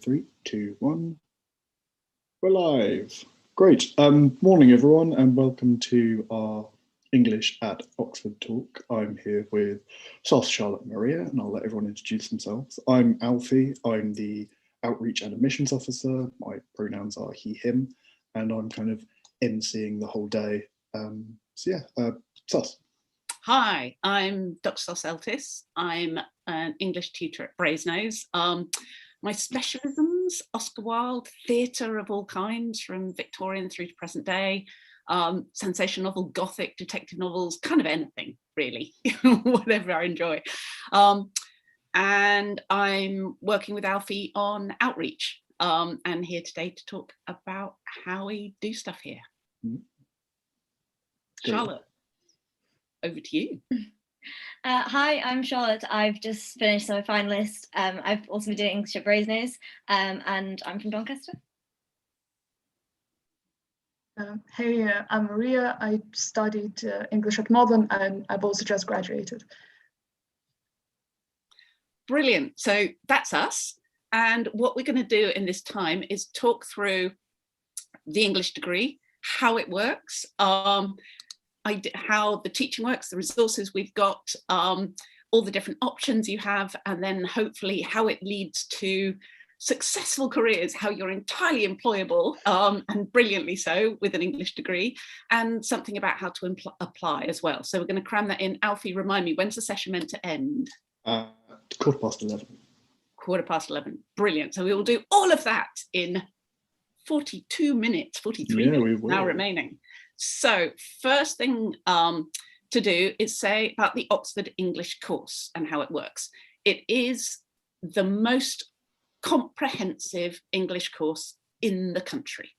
Three, two, one. We're live. Great. Morning, everyone, and welcome to our English at Oxford talk. I'm here with Sos, Charlotte, and Maria, and I'll let everyone introduce themselves. I'm Alfie. I'm the Outreach and Admissions Officer. My pronouns are he, him, and I'm kind of emceeing the whole day. Sos. Hi, I'm Dr. Sos Eltis. I'm an English tutor at Brasenose. My specialisms, Oscar Wilde, theatre of all kinds, from Victorian through to present day, sensation novel, gothic, detective novels, kind of anything, really, whatever I enjoy. And I'm working with Alfie on outreach, and here today to talk about how we do stuff here. Charlotte, over to you. Hi, I'm Charlotte. I've just finished my finalist. I've also been doing English at Brasenose, and I'm from Doncaster. Hey, I'm Maria. I studied English at Modern, and I've also just graduated. Brilliant. So that's us. And what we're going to do in this time is talk through the English degree, how it works, how the teaching works, the resources we've got, all the different options you have, and then hopefully how it leads to successful careers, how you're entirely employable and brilliantly so with an English degree, and something about how to apply as well. So we're going to cram that in. Alfie, remind me, when's the session meant to end? 11:15. 11:15. Brilliant. So we will do all of that in 42 minutes, 43 minutes now remaining. So first thing to do is say about the Oxford English course and how it works. It is the most comprehensive English course in the country.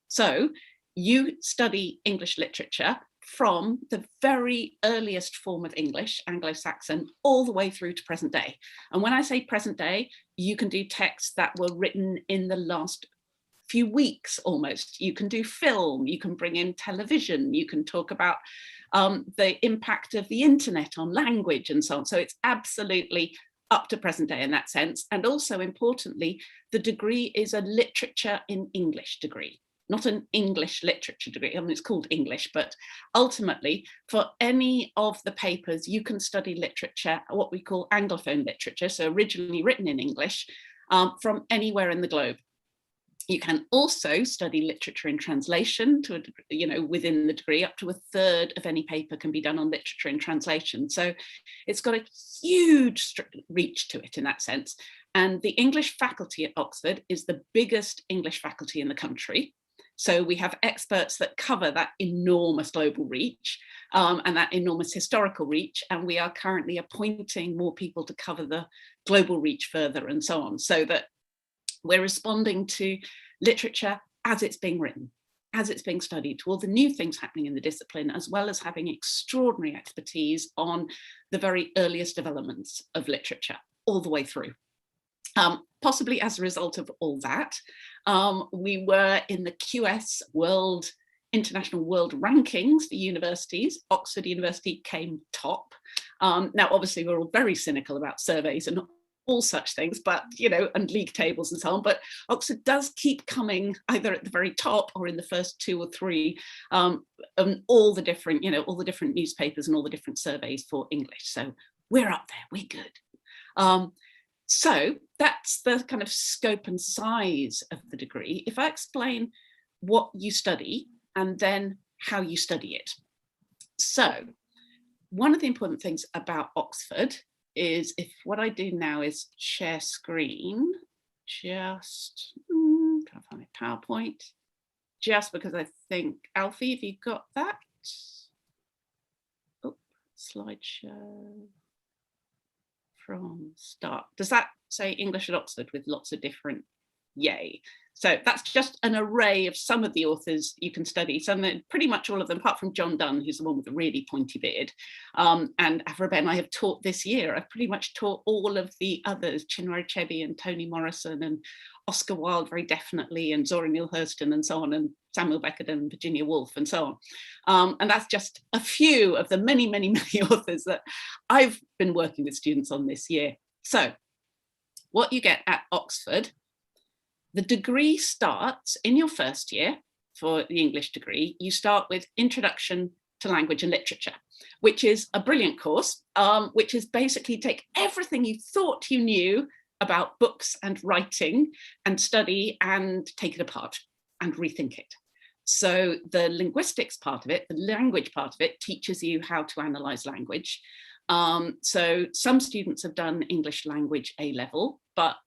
So you study English literature from the very earliest form of English, Anglo-Saxon, all the way through to present day. And when I say present day, you can do texts that were written in the last few weeks almost. You can do film, you can bring in television, you can talk about the impact of the internet on language and so on. So it's absolutely up to present day in that sense. And also importantly, the degree is a literature in English degree, not an English literature degree. I mean, it's called English, but ultimately for any of the papers, you can study literature, what we call Anglophone literature, so originally written in English, from anywhere in the globe. You can also study literature in translation to, within the degree. Up to a third of any paper can be done on literature in translation. So it's got a huge reach to it in that sense. And the English faculty at Oxford is the biggest English faculty in the country. So we have experts that cover that enormous global reach and that enormous historical reach. And we are currently appointing more people to cover the global reach further and so on, so that we're responding to literature as it's being written, as it's being studied, to all the new things happening in the discipline, as well as having extraordinary expertise on the very earliest developments of literature all the way through. Possibly as a result of all that, we were in the QS International World Rankings for universities. Oxford University came top. Now, obviously, we're all very cynical about surveys and all such things, but and league tables and so on, but Oxford does keep coming either at the very top or in the first 2 or 3 on all the different newspapers and all the different surveys for English. So we're up there, we're good. So that's the kind of scope and size of the degree. If I explain what you study and then how you study it. So one of the important things about Oxford is, if what I do now is share screen, can't find my PowerPoint, just because I think, Alfie, have you got that? Oh, slideshow from start. Does that say English at Oxford with lots of different, yay. So that's just an array of some of the authors you can study. Pretty much all of them, apart from John Donne, who's the one with the really pointy beard. And Aphra Ben, I have taught this year. I've pretty much taught all of the others, Chinua Achebe and Toni Morrison and Oscar Wilde very definitely, and Zora Neale Hurston and so on, and Samuel Beckett and Virginia Woolf and so on. And that's just a few of the many, many, many authors that I've been working with students on this year. So what you get at Oxford The degree starts in your first year for the English degree. You start with Introduction to Language and Literature, which is a brilliant course, which is basically take everything you thought you knew about books and writing and study and take it apart and rethink it. So the linguistics part of it, the language part of it, teaches you how to analyze language. So some students have done English language A-level, but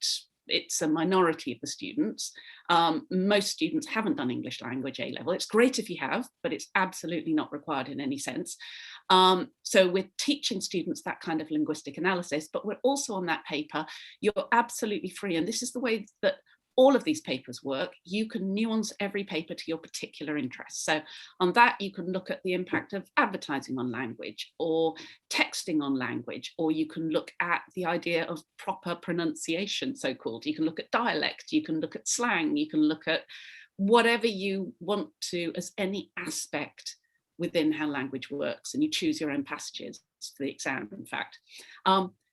it's a minority of the students. Most students haven't done English language A-level. It's great if you have, but it's absolutely not required in any sense. So we're teaching students that kind of linguistic analysis, but we're also on that paper, you're absolutely free. And this is the way that all of these papers work. You can nuance every paper to your particular interests. So on that, you can look at the impact of advertising on language or texting on language, or you can look at the idea of proper pronunciation, so-called. You can look at dialect, you can look at slang, you can look at whatever you want to as any aspect within how language works, and you choose your own passages for the exam, in fact.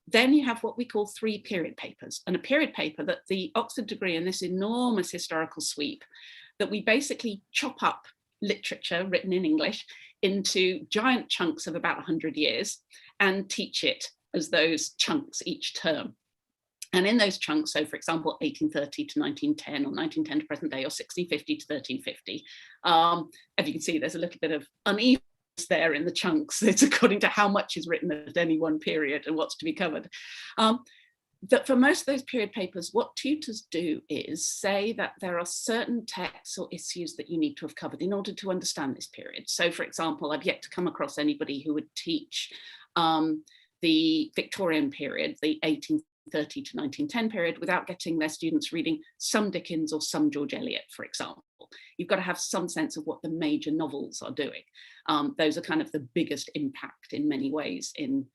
Then you have what we call 3 period papers, and a period paper that the Oxford degree in this enormous historical sweep that we basically chop up literature written in English into giant chunks of about 100 years and teach it as those chunks each term. And in those chunks, so for example, 1830 to 1910 or 1910 to present day or 1650 to 1350, as you can see, there's a little bit of uneven there in the chunks. It's according to how much is written at any one period and what's to be covered. That for most of those period papers, what tutors do is say that there are certain texts or issues that you need to have covered in order to understand this period. So for example, I've yet to come across anybody who would teach the Victorian period, the 1830 to 1910 period, without getting their students reading some Dickens or some George Eliot, for example. You've got to have some sense of what the major novels are doing. Those are kind of the biggest impact in many ways in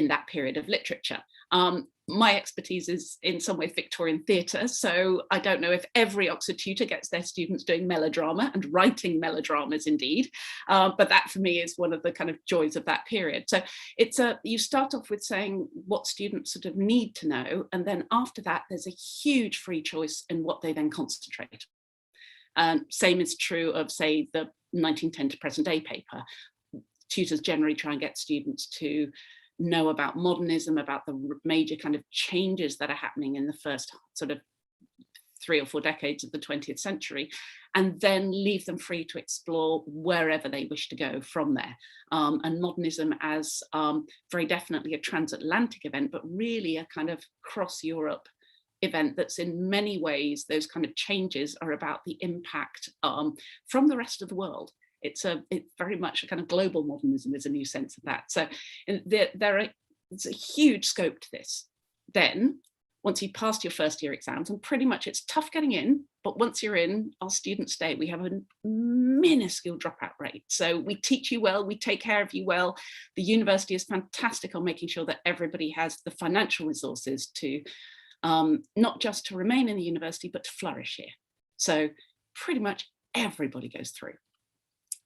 that period of literature. My expertise is in some ways Victorian theatre, so I don't know if every Oxford tutor gets their students doing melodrama and writing melodramas indeed, but that for me is one of the kind of joys of that period. So it's you start off with saying what students sort of need to know, and then after that there's a huge free choice in what they then concentrate. Same is true of, say, the 1910 to present day paper. Tutors generally try and get students to know about modernism, about the major kind of changes that are happening in the first sort of 3 or 4 decades of the 20th century, and then leave them free to explore wherever they wish to go from there. And modernism as very definitely a transatlantic event, but really a kind of cross-Europe event that's in many ways, those kind of changes are about the impact from the rest of the world. It's very much a kind of global modernism is a new sense of that. So it's a huge scope to this. Then once you've passed your first year exams, and pretty much it's tough getting in, but once you're in, our students stay. We have a minuscule dropout rate. So we teach you well, we take care of you well. The university is fantastic on making sure that everybody has the financial resources to not just to remain in the university, but to flourish here. So pretty much everybody goes through.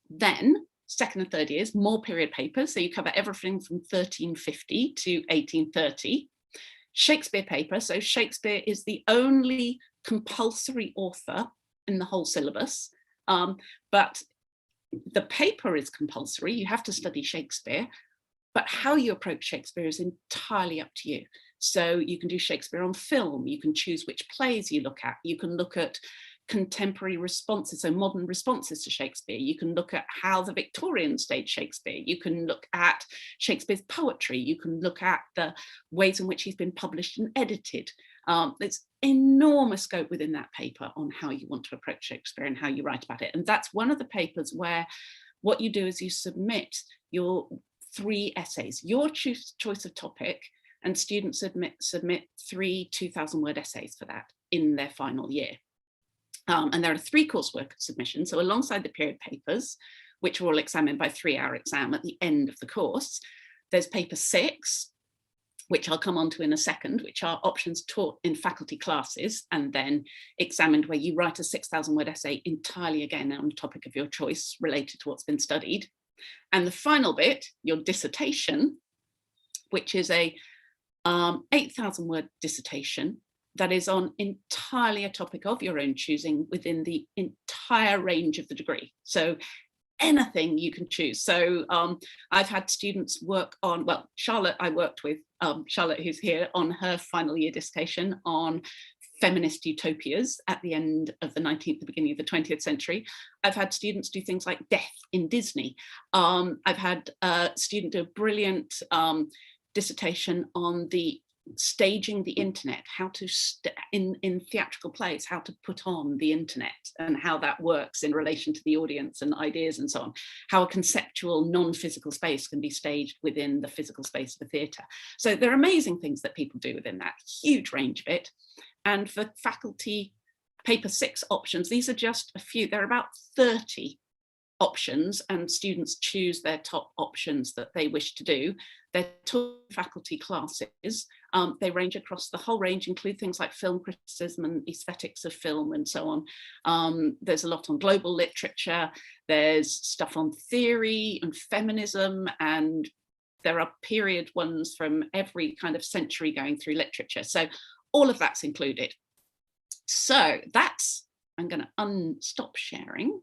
Then second and third years, more period papers. So you cover everything from 1350 to 1830. Shakespeare paper. So Shakespeare is the only compulsory author in the whole syllabus, but the paper is compulsory. You have to study Shakespeare, but how you approach Shakespeare is entirely up to you. So you can do Shakespeare on film. You can choose which plays you look at. You can look at contemporary responses, so modern responses to Shakespeare. You can look at how the Victorians staged Shakespeare. You can look at Shakespeare's poetry. You can look at the ways in which he's been published and edited. There's enormous scope within that paper on how you want to approach Shakespeare and how you write about it. And that's one of the papers where what you do is you submit your 3 essays, your choice of topic, and students submit 3 2,000-word essays for that in their final year. And there are 3 coursework submissions. So alongside the period papers, which are all examined by 3-hour exam at the end of the course, there's paper 6, which I'll come on to in a second, which are options taught in faculty classes and then examined, where you write a 6,000-word essay entirely again on a topic of your choice related to what's been studied. And the final bit, your dissertation, which is a 8,000-word dissertation that is on entirely a topic of your own choosing within the entire range of the degree. So anything you can choose. So I've had students work on, well, Charlotte, I worked with, Charlotte who's here, on her final year dissertation on feminist utopias at the end of the 19th, the beginning of the 20th century. I've had students do things like death in Disney. I've had a student do a brilliant dissertation on the staging the internet, how to in theatrical plays, how to put on the internet and how that works in relation to the audience and ideas and so on, how a conceptual non-physical space can be staged within the physical space of a theatre. So there are amazing things that people do within that, huge range of it. And for faculty paper 6 options, these are just a few, there are about 30 options, and students choose their top options that they wish to do. They're taught faculty classes. They range across the whole range, include things like film criticism and aesthetics of film and so on. There's a lot on global literature. There's stuff on theory and feminism, and there are period ones from every kind of century going through literature. So all of that's included. So that's, I'm going to unstop sharing.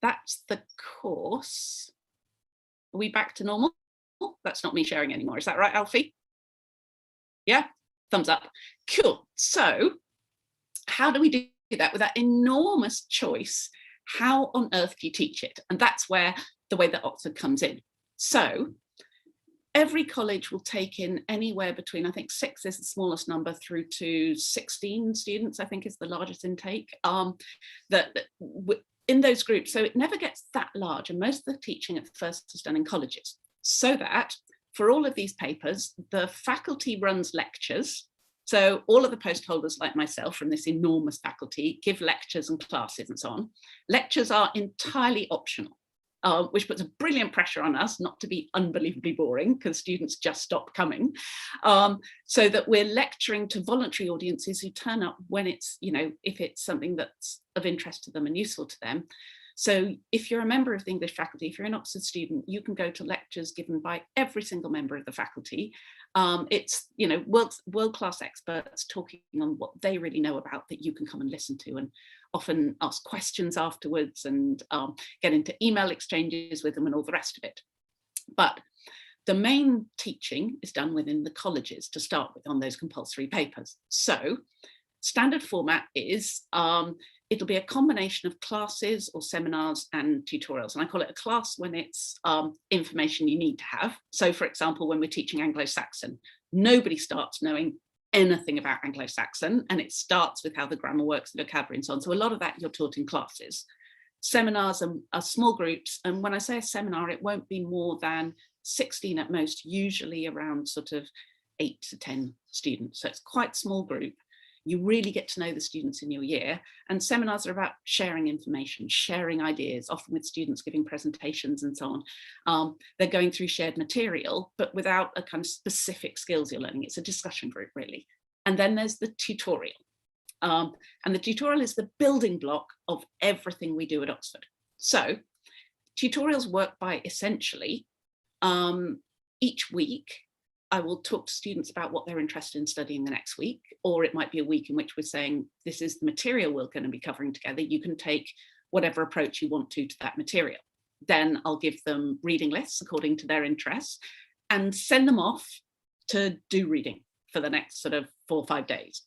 That's the course. Are we back to normal? That's not me sharing anymore. Is that right, Alfie? Yeah, thumbs up. Cool. So how do we do that with that enormous choice? How on earth do you teach it? And that's where the way that Oxford comes in. So every college will take in anywhere between, I think 6 is the smallest number, through to 16 students, I think is the largest intake. In those groups, so it never gets that large, and most of the teaching at first is done in colleges. So that for all of these papers, the faculty runs lectures. So all of the post holders like myself from this enormous faculty give lectures and classes and so on. Lectures are entirely optional, which puts a brilliant pressure on us not to be unbelievably boring, because students just stop coming. So that we're lecturing to voluntary audiences who turn up when it's, you know, if it's something that's of interest to them and useful to them. So if you're a member of the English faculty, if you're an Oxford student, you can go to lectures given by every single member of the faculty. It's, you know, world-class experts talking on what they really know about that you can come and listen to, and often ask questions afterwards, and get into email exchanges with them and all the rest of it. But the main teaching is done within the colleges to start with on those compulsory papers. So standard format is, it'll be a combination of classes or seminars and tutorials. And I call it a class when it's information you need to have. So for example, when we're teaching Anglo-Saxon, nobody starts knowing anything about Anglo-Saxon, and it starts with how the grammar works, the vocabulary and so on. So a lot of that you're taught in classes. Seminars are small groups, and when I say a seminar, it won't be more than 16 at most, usually around sort of 8 to 10 students. So it's quite small group. You really get to know the students in your year, and seminars are about sharing information, sharing ideas, often with students giving presentations and so on. They're going through shared material, but without a kind of specific skills you're learning. It's a discussion group, really. And then there's the tutorial. And the tutorial is the building block of everything we do at Oxford. So tutorials work by essentially each week, I will talk to students about what they're interested in studying the next week, or it might be a week in which we're saying, this is the material we're going to be covering together. You can take whatever approach you want to that material. Then I'll give them reading lists according to their interests and send them off to do reading for the next sort of 4 or 5 days.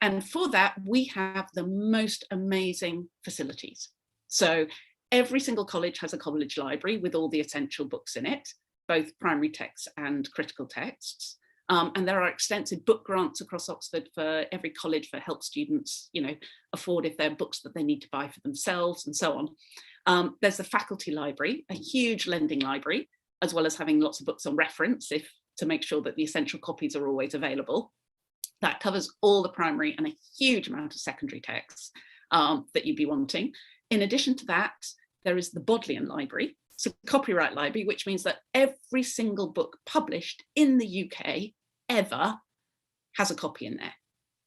And for that, we have the most amazing facilities. So every single college has a college library with all the essential books in it, both primary texts and critical texts. And there are extensive book grants across Oxford for every college for help students, you know, afford if they're books that they need to buy for themselves and so on. There's the faculty library, a huge lending library, as well as having lots of books on reference to make sure that the essential copies are always available. That covers all the primary and a huge amount of secondary texts that you'd be wanting. In addition to that, there is the Bodleian Library. It's a copyright library, which means that every single book published in the UK ever has a copy in there.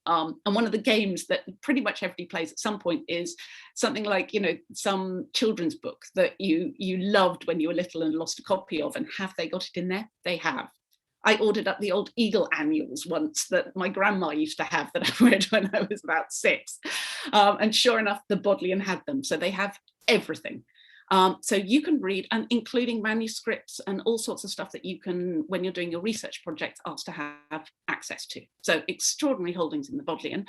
And one of the games that pretty much everybody plays at some point is something like, you know, some children's book that you loved when you were little and lost a copy of, and have they got it in there? They have. I ordered up the old Eagle annuals once that my grandma used to have that I read when I was about 6. And sure enough, the Bodleian had them. So they have everything. So you can read, and including manuscripts and all sorts of stuff that you can, when you're doing your research projects, ask to have access to. So extraordinary holdings in the Bodleian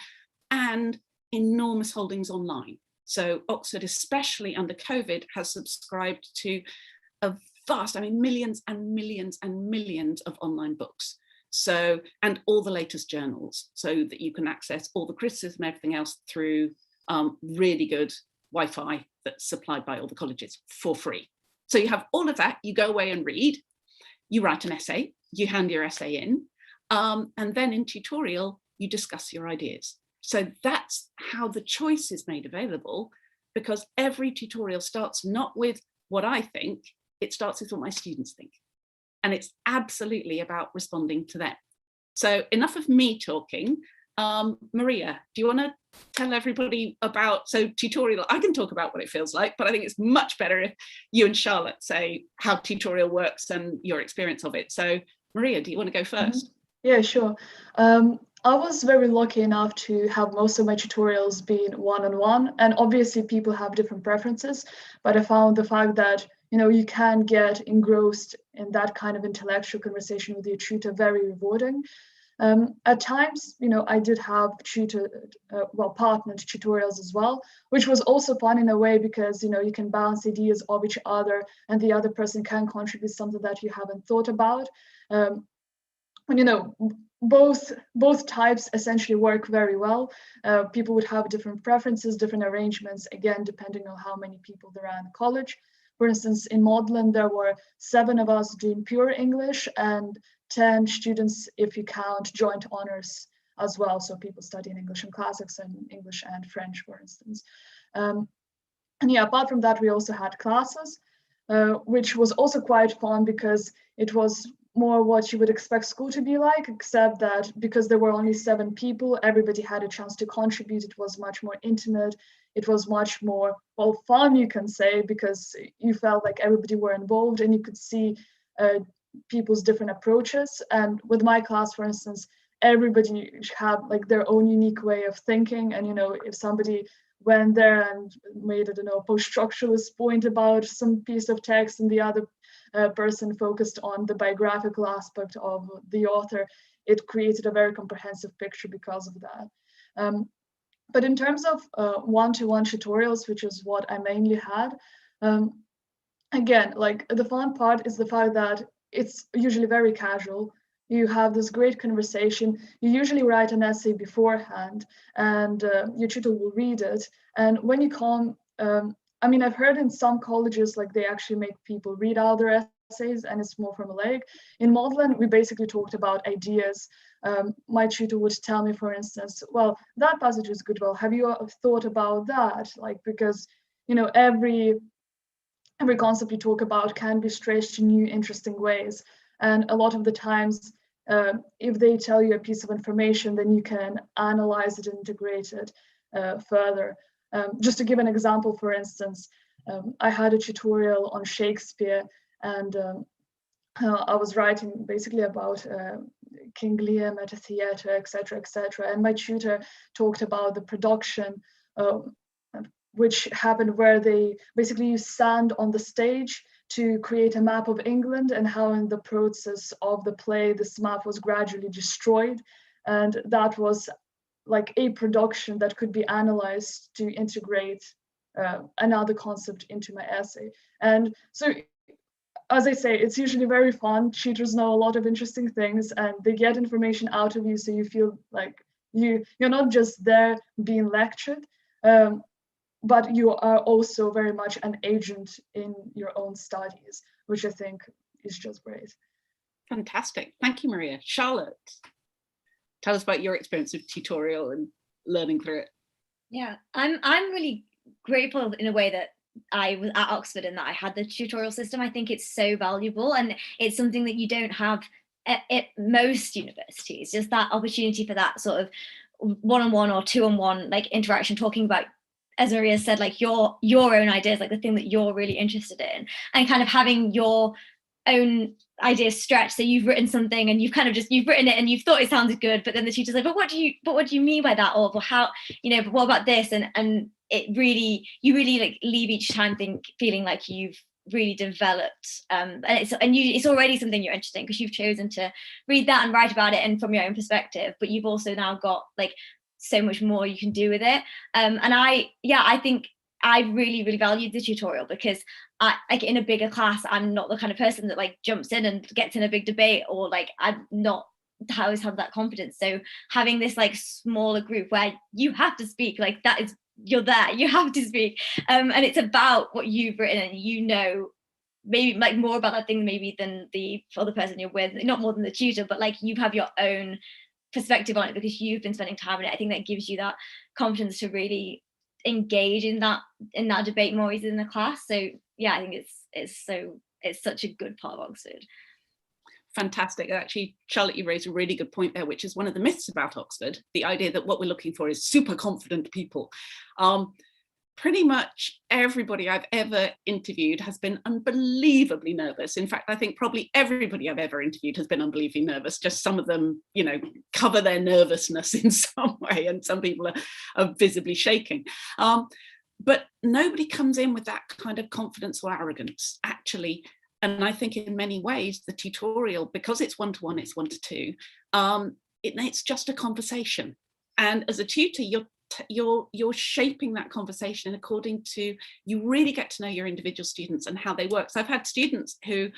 and enormous holdings online. So Oxford, especially under COVID, has subscribed to a vast, I mean, millions and millions and millions of online books. So, and all the latest journals, so that you can access all the criticism and everything else through really good Wi-Fi that's supplied by all the colleges for free. So you have all of that, you go away and read, you write an essay, you hand your essay in, and then in tutorial, you discuss your ideas. So that's how the choice is made available, because every tutorial starts not with what I think, it starts with what my students think. And it's absolutely about responding to them. So enough of me talking. Maria, do you want to tell everybody about, so tutorial, I can talk about what it feels like, but I think it's much better if you and Charlotte say how tutorial works and your experience of it. So Maria, do you want to go first? Yeah, sure. I was very lucky enough to have most of my tutorials being one-on-one, and obviously people have different preferences, but I found the fact that, you know, you can get engrossed in that kind of intellectual conversation with your tutor very rewarding. At times, you know, I did have partnered tutorials as well, which was also fun in a way because, you know, you can bounce ideas off each other and the other person can contribute something that you haven't thought about. And, you know, both types essentially work very well. People would have different preferences, different arrangements, again, depending on how many people there are in college. For instance, in Magdalen, there were 7 of us doing pure English and 10 students, if you count joint honors as well. So people studying English and classics and English and French, for instance. And yeah, apart from that, we also had classes, which was also quite fun because it was more what you would expect school to be like, except that because there were only 7 people, everybody had a chance to contribute. It was much more intimate. It was much more, well, fun, you can say, because you felt like everybody were involved and you could see people's different approaches. And with my class, for instance, everybody had like their own unique way of thinking. And, you know, if somebody went there and made, I don't know, a post-structuralist point about some piece of text and the other person focused on the biographical aspect of the author, it created a very comprehensive picture because of that. But in terms of one-to-one tutorials, which is what I mainly had, again, like the fun part is the fact that it's usually very casual. You have this great conversation. You usually write an essay beforehand and your tutor will read it. And when you come, I mean, I've heard in some colleges, like they actually make people read out their essays and it's more formulaic. In Magdalen, we basically talked about ideas. My tutor would tell me, for instance, well, that passage is good. Well, have you thought about that? Like, because, you know, every concept you talk about can be stretched in new, interesting ways. And a lot of the times, if they tell you a piece of information, then you can analyze it and integrate it further. Just to give an example, for instance, I had a tutorial on Shakespeare, and I was writing basically about King Lear at a theatre, etc., etc. And my tutor talked about the production, which happened where they basically use sand on the stage to create a map of England, and how in the process of the play, this map was gradually destroyed. And that was like a production that could be analyzed to integrate another concept into my essay. And so, as I say, it's usually very fun. Tutors know a lot of interesting things and they get information out of you, so you feel like you're not just there being lectured, but you are also very much an agent in your own studies, which I think is just great. Fantastic. Thank you, Maria. Charlotte, tell us about your experience of tutorial and learning through it. Yeah, I'm really grateful in a way that I was at Oxford and that I had the tutorial system. I think it's so valuable, and it's something that you don't have at most universities, just that opportunity for that sort of one-on-one or two-on-one like interaction, talking about, as Maria said, like your own ideas, like the thing that you're really interested in, and kind of having your own ideas stretch. So you've written something and you've kind of you've written it and you've thought it sounded good, but then the teacher's like, but what do you mean by that? Or how, but what about this? And it really, you really like leave each time feeling like you've really developed, and it's already something you're interested in because you've chosen to read that and write about it and from your own perspective, but you've also now got like so much more you can do with it. And I think I really, really valued the tutorial because like in a bigger class, I'm not the kind of person that like jumps in and gets in a big debate, or like I'm not always have that confidence. So having this like smaller group where you have to speak, like that is, you're there, you have to speak, and it's about what you've written, and maybe like more about that thing maybe than the other person you're with, not more than the tutor, but like you have your own perspective on it because you've been spending time on it. I think that gives you that confidence to really engage in that debate more easily in the class. So yeah, I think it's such a good part of Oxford. Fantastic. Actually, Charlotte, you raised a really good point there, which is one of the myths about Oxford, the idea that what we're looking for is super confident people. Pretty much everybody I've ever interviewed has been unbelievably nervous. In fact, I think probably everybody I've ever interviewed has been unbelievably nervous. Just some of them, cover their nervousness in some way, and some people are visibly shaking. But nobody comes in with that kind of confidence or arrogance, actually. And I think in many ways, the tutorial, because it's one-to-one, it's one-to-two, it's just a conversation. And as a tutor, you're shaping that conversation according to, you really get to know your individual students and how they work. So I've had students who,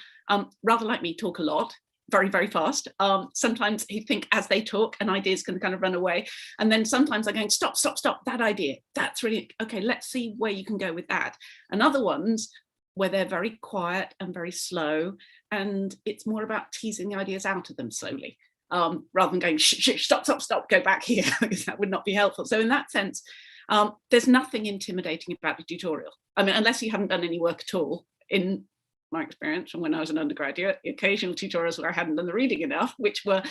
rather like me, talk a lot, very, very fast. Sometimes you think as they talk, an ideas can kind of run away. And then sometimes I'm going, stop, that idea. That's really, okay, let's see where you can go with that. And other ones where they're very quiet and very slow, and it's more about teasing the ideas out of them slowly, rather than going, stop, go back here, because that would not be helpful. So in that sense, there's nothing intimidating about the tutorial. I mean, unless you haven't done any work at all. In my experience, and when I was an undergraduate, the occasional tutorials where I hadn't done the reading enough, which were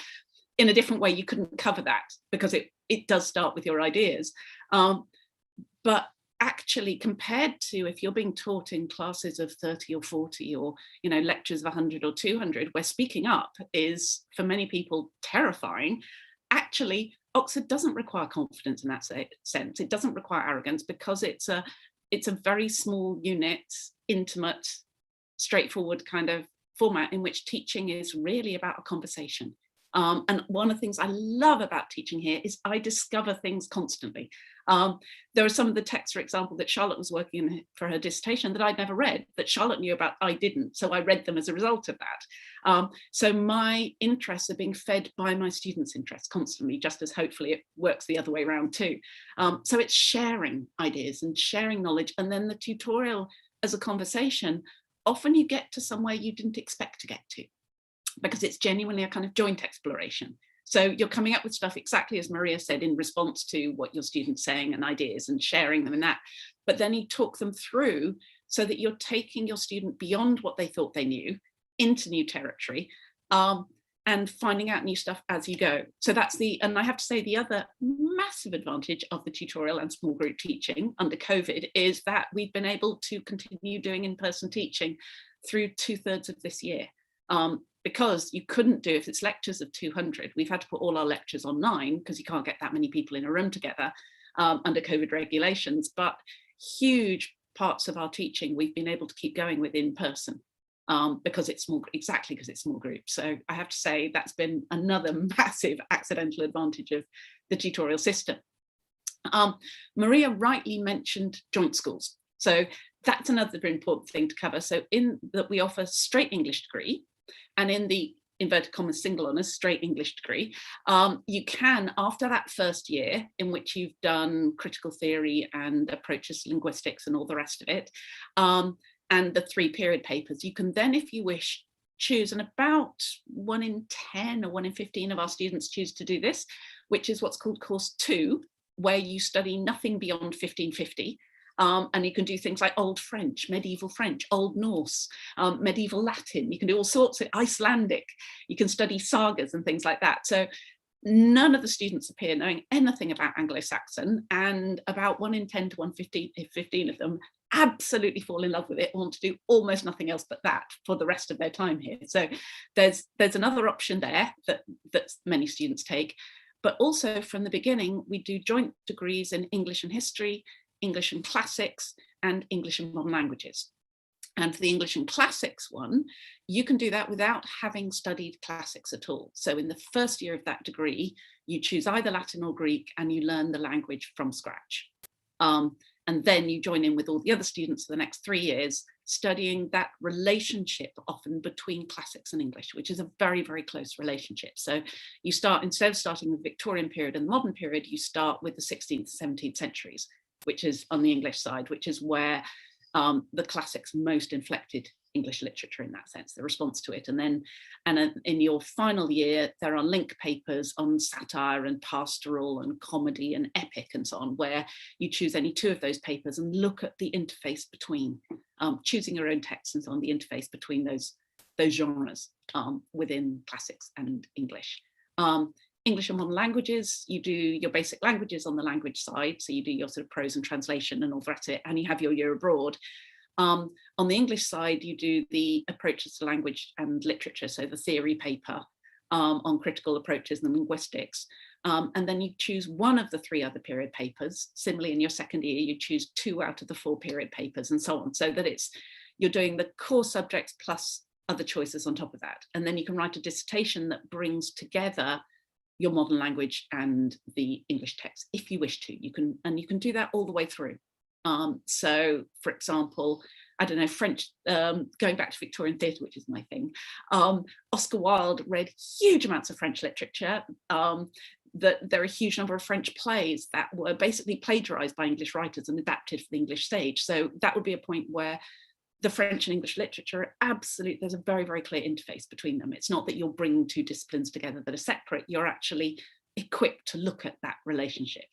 in a different way, you couldn't cover that because it does start with your ideas. But actually, compared to if you're being taught in classes of 30 or 40 or lectures of 100 or 200, where speaking up is for many people terrifying, actually Oxford doesn't require confidence in that sense. It doesn't require arrogance, because it's a very small unit, intimate, straightforward kind of format in which teaching is really about a conversation. And one of the things I love about teaching here is I discover things constantly. There are some of the texts, for example, that Charlotte was working on for her dissertation that I'd never read, that Charlotte knew about, I didn't. So I read them as a result of that. So my interests are being fed by my students' interests constantly, just as hopefully it works the other way around too. So it's sharing ideas and sharing knowledge. And then the tutorial as a conversation, often you get to somewhere you didn't expect to get to, because it's genuinely a kind of joint exploration. So you're coming up with stuff exactly as Maria said, in response to what your students saying and ideas, and sharing them in that. But then you talk them through so that you're taking your student beyond what they thought they knew into new territory, and finding out new stuff as you go. So that's and I have to say, the other massive advantage of the tutorial and small group teaching under COVID is that we've been able to continue doing in-person teaching through 2/3 of this year. Because you couldn't do, if it's lectures of 200, we've had to put all our lectures online because you can't get that many people in a room together under COVID regulations. But huge parts of our teaching we've been able to keep going with in person because it's small, exactly because it's small groups. So I have to say that's been another massive accidental advantage of the tutorial system. Maria rightly mentioned joint schools. So that's another very important thing to cover. So in that we offer straight English degree, and in the inverted commas single honours straight English degree, you can, after that first year in which you've done critical theory and approaches to linguistics and all the rest of it, and the 3 period papers, you can then, if you wish, choose, and about 1 in 10 or 1 in 15 of our students choose to do this, which is what's called course 2, where you study nothing beyond 1550. And you can do things like Old French, Medieval French, Old Norse, Medieval Latin. You can do all sorts of Icelandic. You can study sagas and things like that. So none of the students appear knowing anything about Anglo-Saxon, and about 1 in 10 to 1 in 15 of them absolutely fall in love with it, want to do almost nothing else but that for the rest of their time here. So there's another option there that many students take. But also from the beginning, we do joint degrees in English and history, English and classics, and English and modern languages. And for the English and classics one, you can do that without having studied classics at all. So in the first year of that degree, you choose either Latin or Greek and you learn the language from scratch. And then you join in with all the other students for the next 3 years, studying that relationship often between classics and English, which is a very, very close relationship. So you start, instead of starting with the Victorian period and the modern period, you start with the 16th, 17th centuries, which is on the English side, which is where the classics most inflected English literature in that sense, the response to it. And then in your final year, there are link papers on satire and pastoral and comedy and epic and so on, where you choose any 2 of those papers and look at the interface between, choosing your own texts and so on, the interface between those genres within classics and English. English and modern languages, you do your basic languages on the language side. So you do your sort of prose and translation and all that, and you have your year abroad. On the English side, you do the approaches to language and literature, so the theory paper on critical approaches and linguistics. And then you choose one of the 3 other period papers. Similarly, in your second year, you choose 2 out of the 4 period papers and so on, so that you're doing the core subjects plus other choices on top of that. And then you can write a dissertation that brings together your modern language and the English text, if you wish to. You can do that all the way through. So, for example, I don't know, French, going back to Victorian theatre, which is my thing, Oscar Wilde read huge amounts of French literature. That there are a huge number of French plays that were basically plagiarized by English writers and adapted for the English stage. So that would be a point where the French and English literature are absolute, there's a very, very clear interface between them. It's not that you're bringing 2 disciplines together that are separate, you're actually equipped to look at that relationship.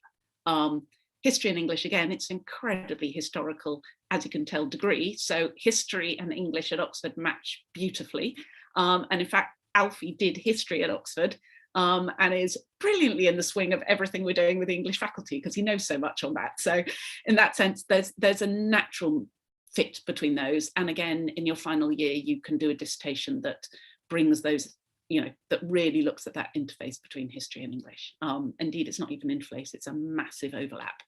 History and English, again, it's incredibly historical, as you can tell, degree. So history and English at Oxford match beautifully. And in fact, Alfie did history at Oxford and is brilliantly in the swing of everything we're doing with the English faculty because he knows so much on that. So in that sense, there's a natural fit between those. And again, in your final year, you can do a dissertation that brings those, that really looks at that interface between history and English. Indeed, it's not even interface, it's a massive overlap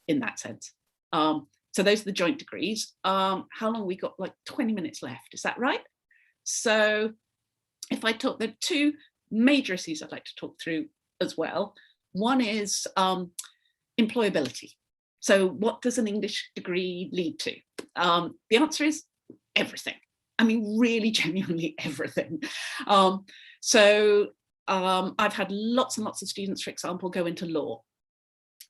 in that sense. So those are the joint degrees. How long we got? Like 20 minutes left, is that right? So if I talk, there are 2 major issues I'd like to talk through as well. One is employability. So what does an English degree lead to? The answer is everything. I mean, really genuinely everything. So I've had lots and lots of students, for example, go into law.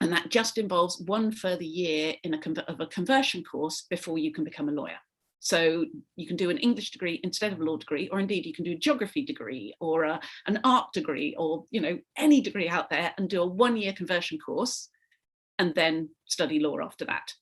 And that just involves 1 further year of a conversion course before you can become a lawyer. So you can do an English degree instead of a law degree, or indeed you can do a geography degree or an art degree, or any degree out there, and do a 1-year conversion course and then study law after that.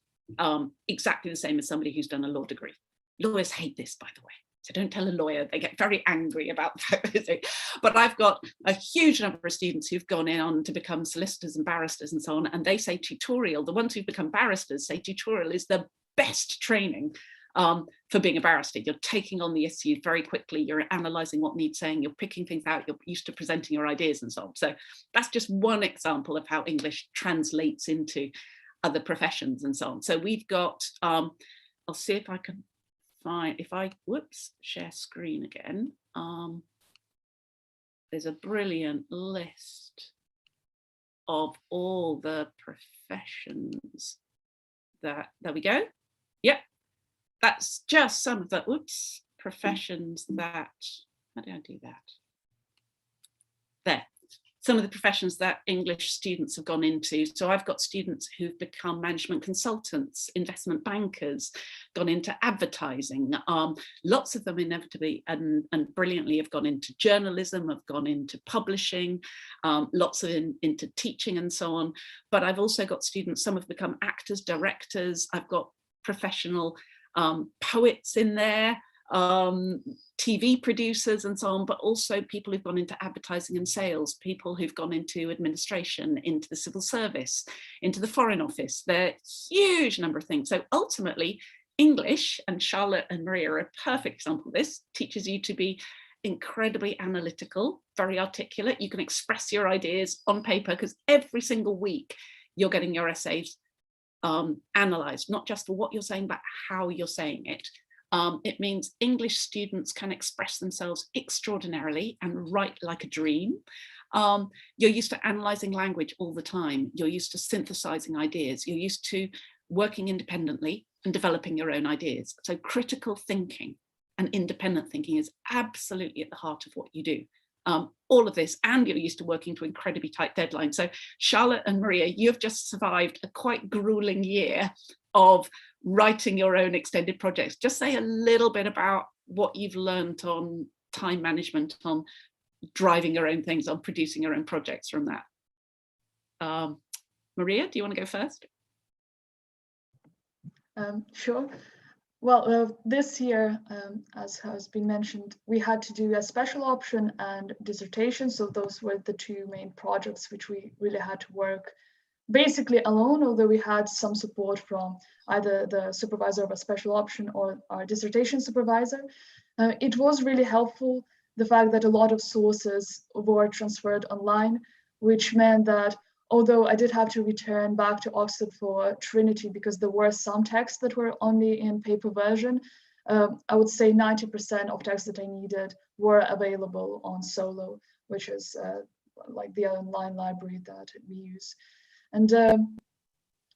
Exactly the same as somebody who's done a law degree. Lawyers hate this, by the way. So don't tell a lawyer, they get very angry about that. But I've got a huge number of students who've gone on to become solicitors and barristers and so on, and they say tutorial, the ones who've become barristers say tutorial is the best training for being a barrister. You're taking on the issue very quickly, you're analysing what needs saying, you're picking things out, you're used to presenting your ideas and so on. So that's just one example of how English translates into other professions and so on. So we've got, I'll see if I can find, share screen again. There's a brilliant list of all the professions that, there we go. Yep, that's just some of the professions that, how do I do that? There. Some of the professions that English students have gone into. So I've got students who've become management consultants, investment bankers, gone into advertising. Lots of them inevitably and brilliantly have gone into journalism, have gone into publishing, lots of into teaching and so on. But I've also got students, some have become actors, directors. I've got professional poets in there. TV producers and so on, but also people who've gone into advertising and sales, people who've gone into administration, into the civil service, into the Foreign Office. They're a huge number of things. So ultimately, English, and Charlotte and Maria are a perfect example of this, teaches you to be incredibly analytical, very articulate. You can express your ideas on paper because every single week you're getting your essays analysed, not just for what you're saying, but how you're saying it. It means English students can express themselves extraordinarily and write like a dream. You're used to analysing language all the time. You're used to synthesising ideas. You're used to working independently and developing your own ideas. So critical thinking and independent thinking is absolutely at the heart of what you do. All of this, and you're used to working to incredibly tight deadlines. So Charlotte and Maria, you've just survived a quite grueling year of writing your own extended projects. Just say a little bit about what you've learned on time management, on driving your own things, on producing your own projects from that. Maria, do you want to go first? Sure. Well, this year, as has been mentioned, we had to do a special option and dissertation. So those were the two main projects which we really had to work basically alone, although we had some support from either the supervisor of a special option or our dissertation supervisor. It was really helpful, the fact that a lot of sources were transferred online, which meant that although I did have to return back to Oxford for Trinity because there were some texts that were only in paper version, I would say 90% of texts that I needed were available on Solo, which is like the online library that we use. And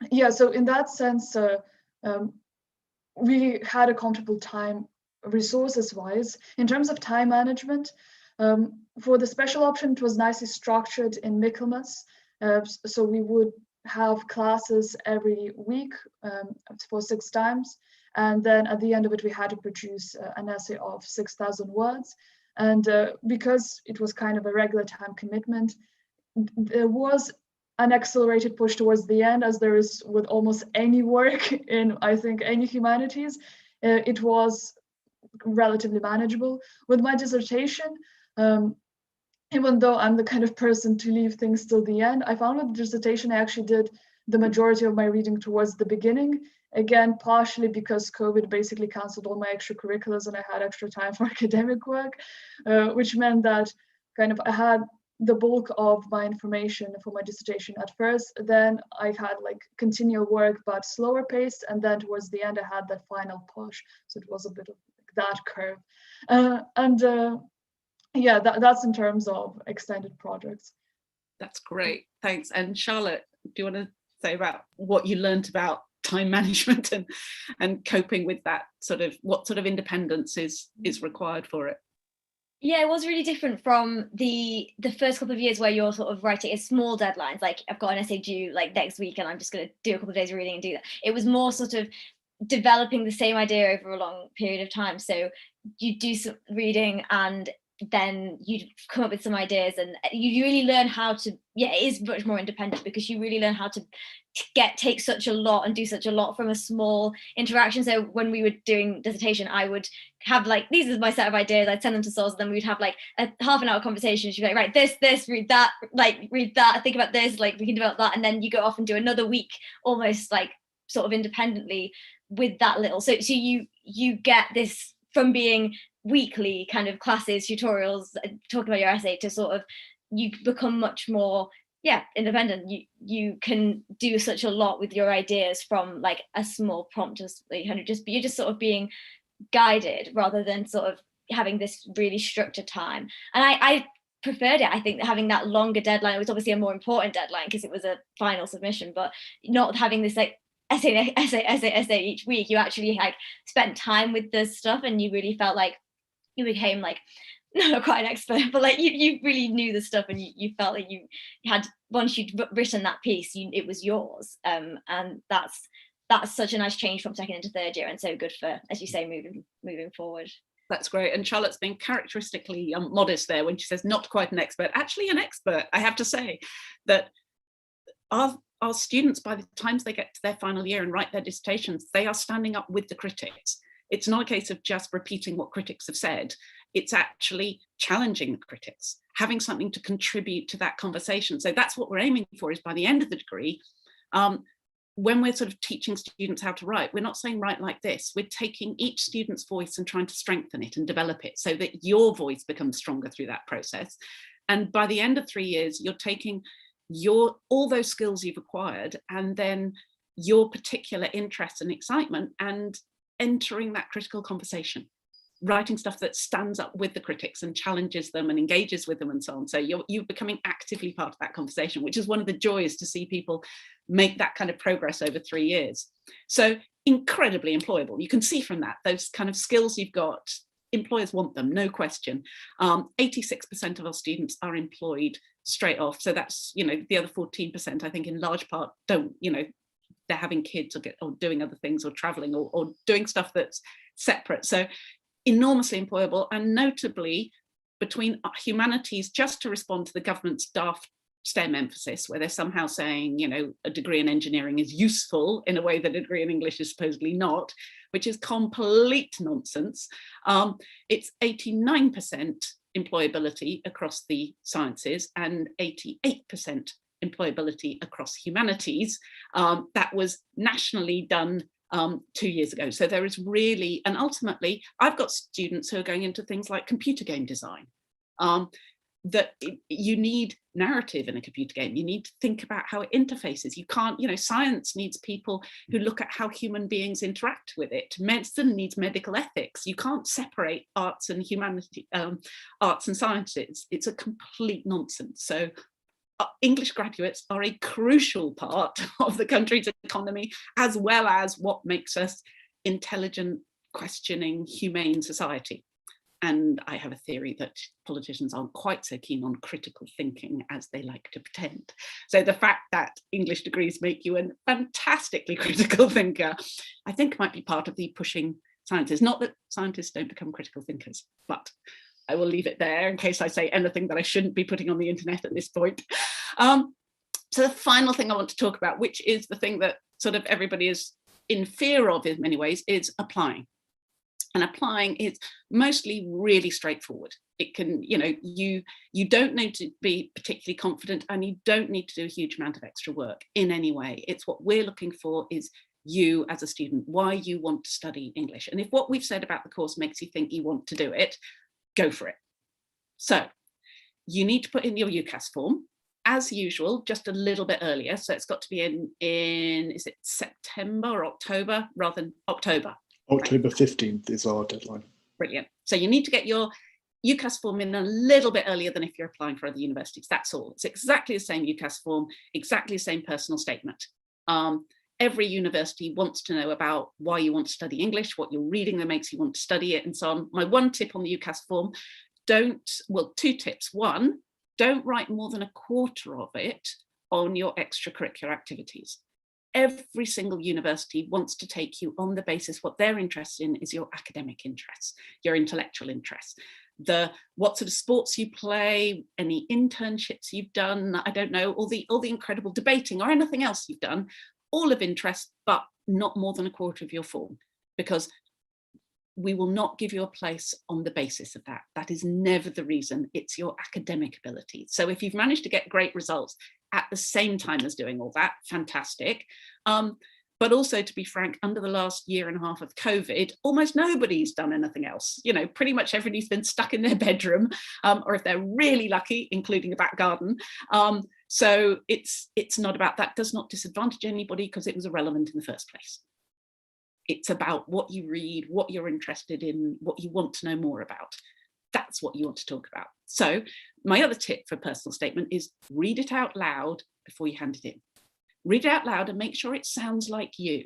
yeah, so in that sense, we had a comfortable time resources-wise. In terms of time management, for the special option, it was nicely structured in Michaelmas. So we would have classes every week for 6 times. And then at the end of it, we had to produce an essay of 6,000 words. And because it was kind of a regular time commitment, there was an accelerated push towards the end, as there is with almost any work in, I think, any humanities. It was relatively manageable. With my dissertation, even though I'm the kind of person to leave things till the end, I found with the dissertation I actually did the majority of my reading towards the beginning. Again, partially because COVID basically canceled all my extracurriculars and I had extra time for academic work, which meant that kind of I had the bulk of my information for my dissertation at first. Then I had like continual work, but slower paced. And then towards the end, I had that final push. So it was a bit of that curve. Yeah, that's in terms of extended projects. That's great, thanks. And Charlotte, do you want to say about what you learned about time management and coping with that sort of, what sort of independence is required for it? Yeah, it was really different from the first couple of years where you're sort of writing small deadlines, like I've got an essay due like next week and I'm just going to do a couple of days of reading and do that. It was more sort of developing the same idea over a long period of time. So you do some reading and then you come up with some ideas and you really learn how to, yeah, it is much more independent because you really learn how to take such a lot and do such a lot from a small interaction. So when we were doing dissertation, I would have like, these are my set of ideas, I'd send them to Source, and then we'd have like a half an hour conversation. She'd be like, right, this, read that, like read that, think about this, like we can develop that. And then you go off and do another week almost like sort of independently with that little. So you get this from being weekly kind of classes, tutorials, talking about your essay, to sort of you become much more independent. You can do such a lot with your ideas from like a small prompt, just like kind of you're just sort of being guided rather than sort of having this really structured time. And I preferred it. I think that having that longer deadline was obviously a more important deadline because it was a final submission, but not having this like essay each week. You actually like spent time with the stuff and you really felt like you became like not quite an expert, but like you really knew the stuff and you felt like you had, once you'd written that piece, it was yours. And that's such a nice change from second into third year, and so good for, as you say, moving forward. That's great. And Charlotte's been characteristically modest there when she says not quite an expert. Actually an expert, I have to say, that our students, by the time they get to their final year and write their dissertations, they are standing up with the critics. It's not a case of just repeating what critics have said. It's actually challenging the critics, having something to contribute to that conversation. So that's what we're aiming for, is by the end of the degree, when we're sort of teaching students how to write, we're not saying write like this. We're taking each student's voice and trying to strengthen it and develop it so that your voice becomes stronger through that process. And by the end of 3 years, you're taking all those skills you've acquired and then your particular interest and excitement and entering that critical conversation, writing stuff that stands up with the critics and challenges them and engages with them and so on. So you're becoming actively part of that conversation, which is one of the joys to see people make that kind of progress over 3 years. So incredibly employable. You can see from that, those kind of skills you've got, employers want them, no question. 86% of our students are employed straight off. So that's, the other 14%, I think in large part don't, they're having kids or doing other things or traveling or doing stuff that's separate. So enormously employable, and notably between humanities, just to respond to the government's daft STEM emphasis, where they're somehow saying, a degree in engineering is useful in a way that a degree in English is supposedly not, which is complete nonsense. It's 89% employability across the sciences and 88% employability across humanities. That was nationally done 2 years ago. So there is really, and ultimately, I've got students who are going into things like computer game design. That you need narrative in a computer game. You need to think about how it interfaces. You can't, science needs people who look at how human beings interact with it. Medicine needs medical ethics. You can't separate arts and humanity, arts and sciences. It's a complete nonsense. So English graduates are a crucial part of the country's economy, as well as what makes us intelligent, questioning, humane society. And I have a theory that politicians aren't quite so keen on critical thinking as they like to pretend. So the fact that English degrees make you a fantastically critical thinker, I think might be part of the pushing scientists. Not that scientists don't become critical thinkers, but I will leave it there in case I say anything that I shouldn't be putting on the internet at this point. So the final thing I want to talk about, which is the thing that sort of everybody is in fear of in many ways, is applying. And applying is mostly really straightforward. It can, you don't need to be particularly confident, and you don't need to do a huge amount of extra work in any way. It's what we're looking for is you as a student, why you want to study English. And if what we've said about the course makes you think you want to do it, go for it. So you need to put in your UCAS form, as usual, just a little bit earlier. So it's got to be in is it September or October, rather than October? October 15th is our deadline. Brilliant. So you need to get your UCAS form in a little bit earlier than if you're applying for other universities. That's all. It's exactly the same UCAS form, exactly the same personal statement. Every university wants to know about why you want to study English, what you're reading that makes you want to study it, and so on. My one tip on the UCAS form, two tips. One, don't write more than a quarter of it on your extracurricular activities. Every single university wants to take you on the basis what they're interested in is your academic interests, your intellectual interests, what sort of sports you play, any internships you've done, I don't know, all the incredible debating or anything else you've done, all of interest, but not more than a quarter of your form, because we will not give you a place on the basis of that. That is never the reason. It's your academic ability. So if you've managed to get great results at the same time as doing all that, fantastic. But also, to be frank, under the last year and a half of COVID, almost nobody's done anything else. Pretty much everybody's been stuck in their bedroom, or if they're really lucky, including a back garden. So it's not about that. Does not disadvantage anybody because it was irrelevant in the first place. It's about what you read, what you're interested in, what you want to know more about. That's what you want to talk about. So my other tip for personal statement is read it out loud before you hand it in. Read it out loud and make sure it sounds like you.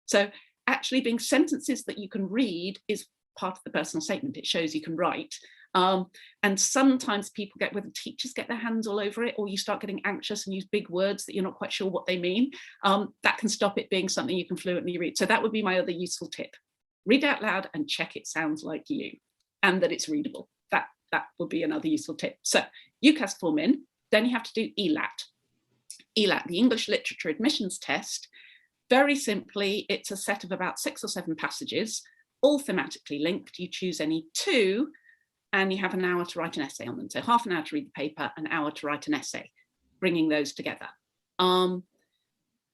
So actually being sentences that you can read is part of the personal statement. It shows you can write. And sometimes people whether teachers get their hands all over it, or you start getting anxious and use big words that you're not quite sure what they mean. That can stop it being something you can fluently read. So that would be my other useful tip. Read out loud and check it sounds like you and that it's readable. That would be another useful tip. So UCAS form in, then you have to do ELAT. ELAT, the English Literature Admissions Test. Very simply, it's a set of about 6 or 7 passages all thematically linked. You choose any 2 and you have an hour to write an essay on them. So half an hour to read the paper, an hour to write an essay, bringing those together.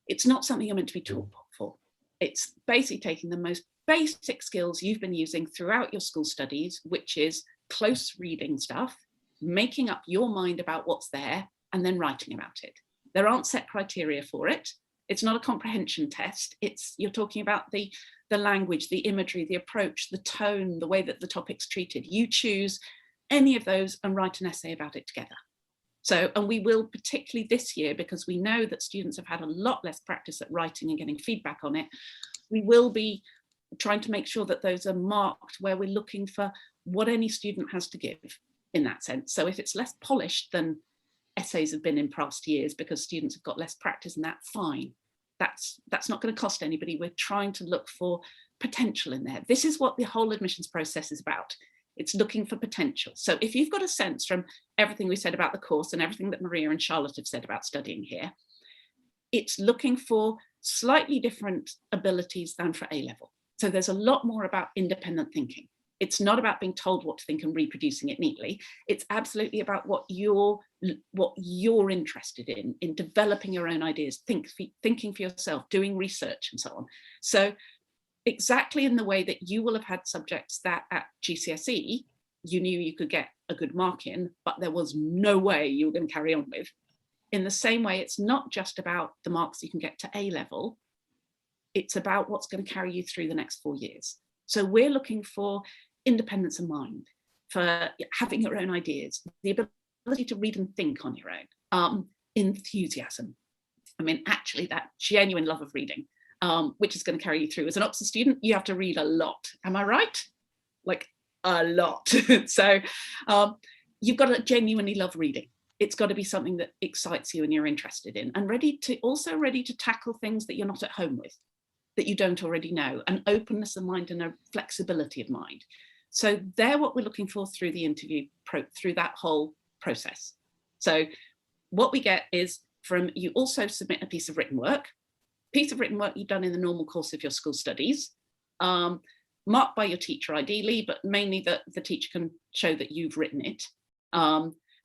It's not something you're meant to be taught for. It's basically taking the most basic skills you've been using throughout your school studies, which is close reading stuff, making up your mind about what's there, and then writing about it. There aren't set criteria for it. It's not a comprehension test. You're talking about the language, the imagery, the approach, the tone, the way that the topic's treated. You choose any of those and write an essay about it together. So, and we will, particularly this year, because we know that students have had a lot less practice at writing and getting feedback on it, we will be trying to make sure that those are marked where we're looking for what any student has to give in that sense. So if it's less polished than essays have been in past years because students have got less practice, and that's fine. That's not going to cost anybody. We're trying to look for potential in there. This is what the whole admissions process is about. It's looking for potential. So if you've got a sense from everything we said about the course and everything that Maria and Charlotte have said about studying here, it's looking for slightly different abilities than for A-level. So there's a lot more about independent thinking. It's not about being told what to think and reproducing it neatly. It's absolutely about what you're interested in developing your own ideas, thinking for yourself, doing research and so on. So exactly in the way that you will have had subjects that at GCSE, you knew you could get a good mark in, but there was no way you were going to carry on with. In the same way, it's not just about the marks you can get to A-level, it's about what's going to carry you through the next 4 years. So we're looking for independence of mind, for having your own ideas, the ability to read and think on your own, enthusiasm. I mean, actually that genuine love of reading, which is going to carry you through. As an Oxford student, you have to read a lot. Am I right? Like a lot. So you've got to genuinely love reading. It's got to be something that excites you and you're interested in, and ready to tackle things that you're not at home with, that you don't already know, an openness of mind and a flexibility of mind. So they're what we're looking for through the interview, through that whole process. So what we get is you also submit a piece of written work you've done in the normal course of your school studies, marked by your teacher ideally, but mainly that the teacher can show that you've written it.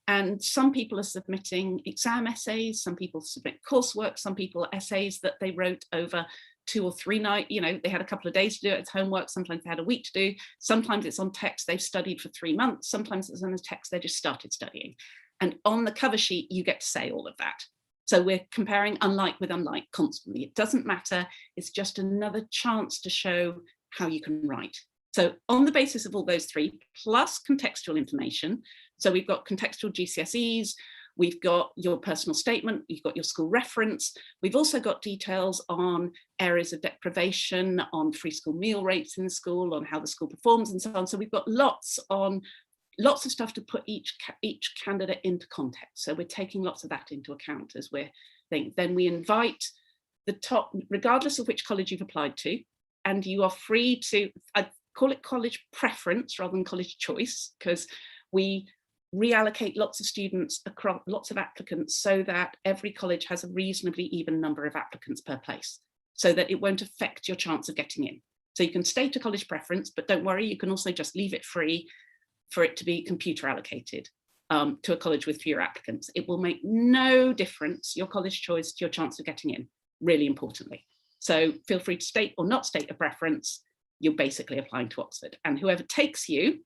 And some people are submitting exam essays, some people submit coursework, some people essays that they wrote over 2 or 3 nights, they had a couple of days to do it, it's homework, sometimes they had a week to do, sometimes it's on text they've studied for 3 months, sometimes it's on a text they just started studying. And on the cover sheet, you get to say all of that. So we're comparing unlike with unlike constantly. It doesn't matter, it's just another chance to show how you can write. So on the basis of all those 3, plus contextual information, so we've got contextual GCSEs, we've got your personal statement, you've got your school reference, we've also got details on areas of deprivation, on free school meal rates in the school, on how the school performs and so on. So we've got lots of stuff to put each candidate into context. So we're taking lots of that into account as we're thinking. Then we invite the top, regardless of which college you've applied to, and you are free to, I call it college preference rather than college choice, because we reallocate lots of students across lots of applicants so that every college has a reasonably even number of applicants per place, so that it won't affect your chance of getting in. So you can stay to college preference, but don't worry, you can also just leave it free for it to be computer allocated to a college with fewer applicants. It will make no difference, your college choice, to your chance of getting in, really importantly. So feel free to state or not state a preference, you're basically applying to Oxford. And whoever takes you,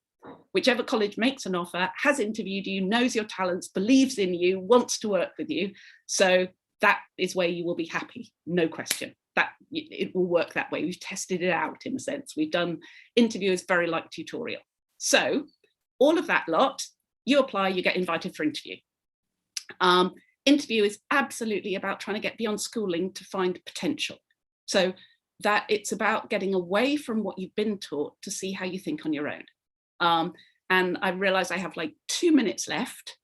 whichever college makes an offer, has interviewed you, knows your talents, believes in you, wants to work with you. So that is where you will be happy, no question. That it will work that way. We've tested it out in a sense. We've done interviews very like tutorial. So all of that lot, you apply, you get invited for interview. Interview is absolutely about trying to get beyond schooling to find potential. So that it's about getting away from what you've been taught to see how you think on your own. And I realize I have like 2 minutes left.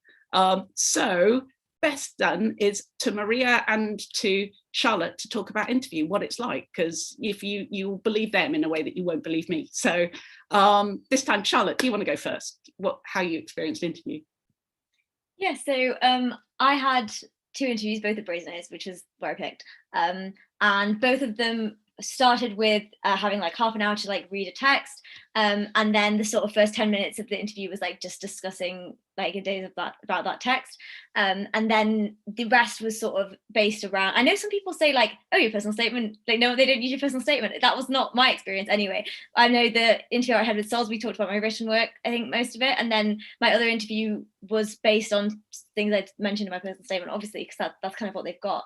So best done is to Maria and to Charlotte to talk about interview, what it's like, because if you believe them in a way that you won't believe me. So this time, Charlotte, do you want to go first? How you experienced interview? Yeah, so I had 2 interviews, both at Brasenose, which is where I picked, and both of them started with having like half an hour to like read a text, and then the sort of first 10 minutes of the interview was like just discussing like a day about that text, and then the rest was sort of based around, I know some people say like, oh, your personal statement, like no, they don't use your personal statement. That was not my experience anyway. I know the interview I had with Sols, we talked about my written work, I think most of it, and then my other interview was based on things I mentioned in my personal statement, obviously, because that's kind of what they've got.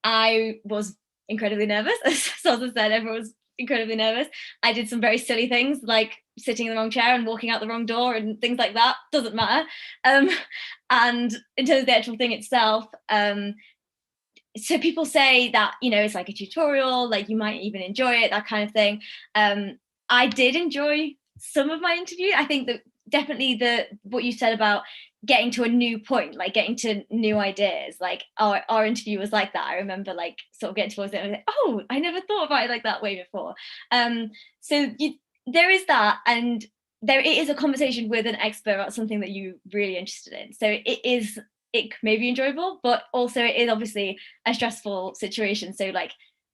I was incredibly nervous, as Sosa said, everyone was incredibly nervous. I did some very silly things like sitting in the wrong chair and walking out the wrong door and things like that, doesn't matter. And in terms of the actual thing itself, so people say that, you know, it's like a tutorial, like you might even enjoy it, that kind of thing. I did enjoy some of my interview. I think that definitely what you said about getting to a new point, like getting to new ideas, like our interview was like that. I remember like sort of getting towards it and I was like, oh, I never thought about it like that way before. So there is that, and it is a conversation with an expert about something that you're really interested in. So it may be enjoyable, but also it is obviously a stressful situation. So like,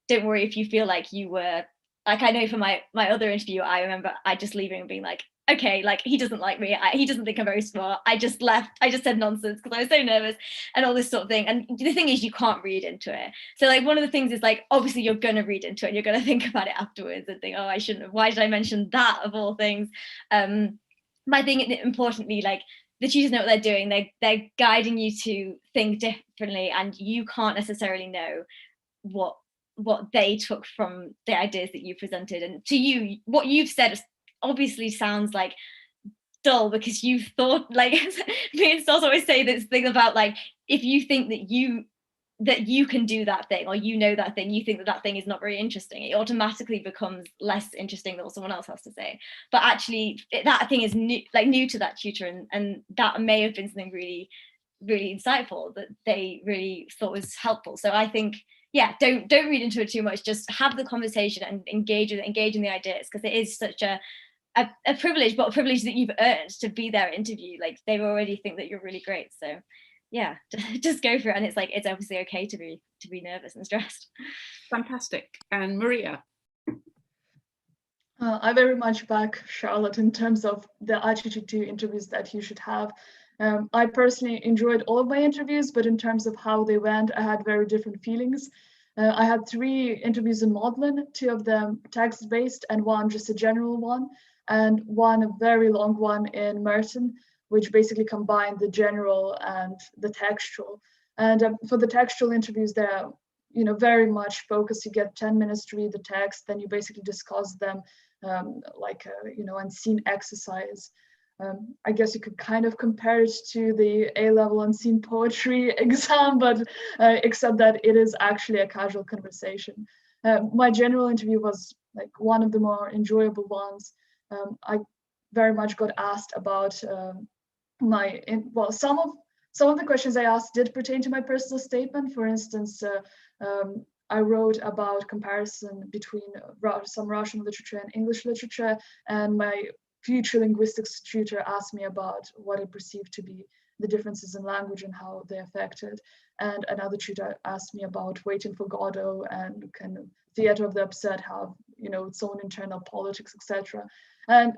don't worry if you feel like you were, like, I know for my other interview, I remember I just leaving and being like, okay, like he doesn't like me, he doesn't think I'm very smart, I just left, I just said nonsense because I was so nervous and all this sort of thing. And the thing is, you can't read into it. So like one of the things is like, obviously you're gonna read into it and you're gonna think about it afterwards and think, oh, I shouldn't have, why did I mention that of all things? But I think importantly, like the tutors know what they're doing, they're guiding you to think differently, and you can't necessarily know what they took from the ideas that you presented. And to you, what you've said obviously sounds like dull because you thought, like me and Stos always say this thing about like, if you think that you can do that thing, or you know that thing, you think that thing is not very interesting, it automatically becomes less interesting than what someone else has to say. But actually that thing is new to that tutor, and that may have been something really, really insightful that they really thought was helpful. So I think, yeah, don't read into it too much, just have the conversation and engage in the ideas, because it is such a privilege, but a privilege that you've earned to be their interview. Like they already think that you're really great. So yeah, just go for it. And it's like, it's obviously okay to be nervous and stressed. Fantastic. And Maria? I very much back Charlotte in terms of the attitude to interviews that you should have. I personally enjoyed all of my interviews, but in terms of how they went, I had very different feelings. I had 3 interviews in Magdalen, 2 of them text-based and 1 just a general one, and 1 a very long one in Merton, which basically combined the general and the textual. And for the textual interviews, they're very much focused. You get 10 minutes to read the text, then you basically discuss them like a unseen exercise. I guess you could kind of compare it to the A-level unseen poetry exam, but except that it is actually a casual conversation. My general interview was like one of the more enjoyable ones. I very much got asked about some of the questions I asked did pertain to my personal statement. For instance, I wrote about comparison between some Russian literature and English literature, and my future linguistics tutor asked me about what I perceived to be the differences in language and how they affected. And another tutor asked me about Waiting for Godot and kind of theater of the absurd have, its own internal politics, etc. And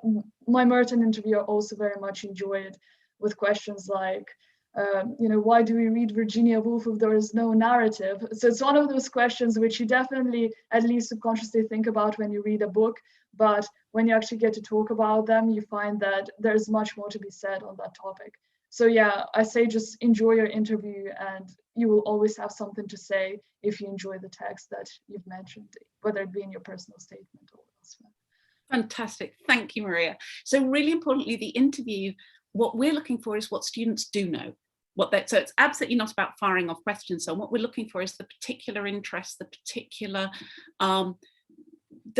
my Merton interviewer also very much enjoyed with questions like, why do we read Virginia Woolf if there is no narrative? So it's one of those questions which you definitely at least subconsciously think about when you read a book, but when you actually get to talk about them, you find that there's much more to be said on that topic. So yeah, I say just enjoy your interview, and you will always have something to say if you enjoy the text that you've mentioned, whether it be in your personal statement or elsewhere. Fantastic. Thank you, Maria. So really importantly, the interview, what we're looking for is what students do know. So it's absolutely not about firing off questions. So what we're looking for is the particular interest, the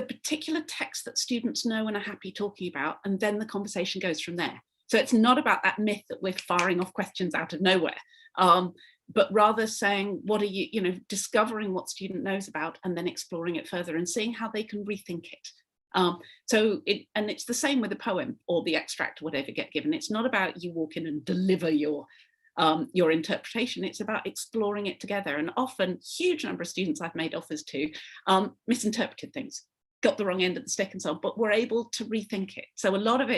particular text that students know and are happy talking about, and then the conversation goes from there. So it's not about that myth that we're firing off questions out of nowhere, but rather saying, what are you, discovering what student knows about and then exploring it further and seeing how they can rethink it. And it's the same with the poem or the extract or whatever get given. It's not about you walk in and deliver your your interpretation. It's about exploring it together. And often, huge number of students I've made offers to misinterpreted things, got the wrong end of the stick and so on, but we're able to rethink it. So a lot of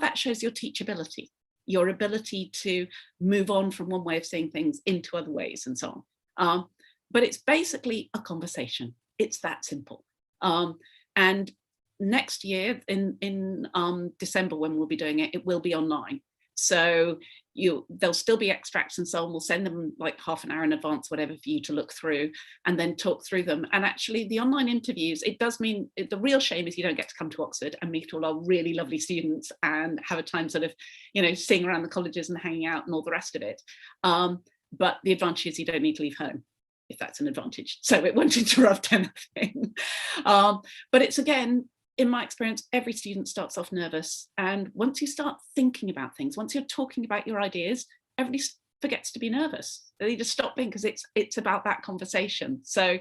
that shows your teachability, your ability to move on from one way of seeing things into other ways and so on. But it's basically a conversation. It's that simple. And next year in December, when we'll be doing it, it will be online. So there'll still be extracts and so on. We'll send them like half an hour in advance, whatever, for you to look through and then talk through them. And actually the online interviews, it does mean, the real shame is you don't get to come to Oxford and meet all our really lovely students and have a time sort of, seeing around the colleges and hanging out and all the rest of it. But the advantage is you don't need to leave home, if that's an advantage. So it won't interrupt anything. But it's, again, in my experience, every student starts off nervous. And once you start thinking about things, once you're talking about your ideas, everybody forgets to be nervous. They just stop being, because it's about that conversation. So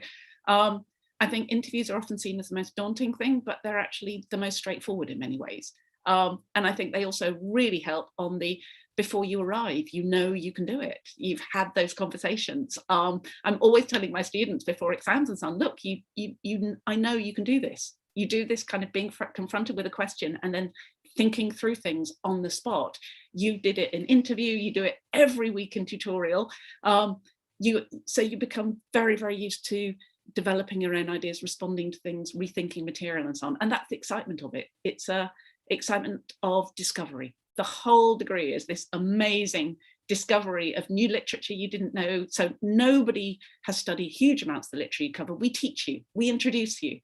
I think interviews are often seen as the most daunting thing, but they're actually the most straightforward in many ways. And I think they also really help on the, before you arrive, you can do it. You've had those conversations. I'm always telling my students before exams and so on, look, I know you can do this. You do this kind of being confronted with a question and then thinking through things on the spot. You did it in interview, you do it every week in tutorial. So you become very, very used to developing your own ideas, responding to things, rethinking material and so on. And that's the excitement of it. It's a excitement of discovery. The whole degree is this amazing discovery of new literature you didn't know. So nobody has studied huge amounts of the literature you cover. We teach you, we introduce you,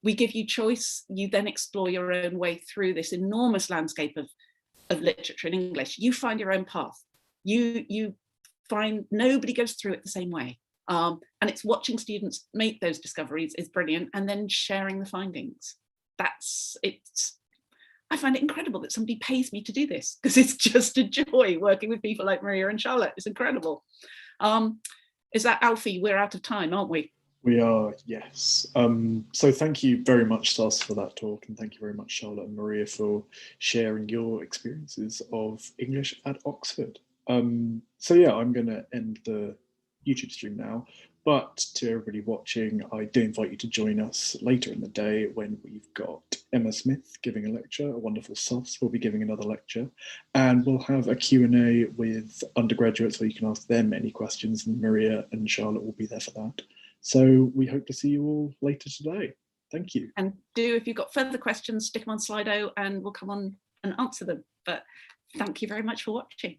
we give you choice. You then explore your own way through this enormous landscape of literature in English. You find your own path. You find nobody goes through it the same way. And it's watching students make those discoveries is brilliant, and then sharing the findings. I find it incredible that somebody pays me to do this, because it's just a joy working with people like Maria and Charlotte. It's incredible. Is that, Alfie? We're out of time, aren't we? We are, yes. So thank you very much, Sas, for that talk, and thank you very much, Charlotte and Maria, for sharing your experiences of English at Oxford. So yeah, I'm going to end the YouTube stream now. But to everybody watching, I do invite you to join us later in the day when we've got Emma Smith giving a lecture, a wonderful Sus will be giving another lecture, and we'll have a Q&A with undergraduates where you can ask them any questions, and Maria and Charlotte will be there for that. So we hope to see you all later today. Thank you. And if you've got further questions, stick them on Slido and we'll come on and answer them. But thank you very much for watching.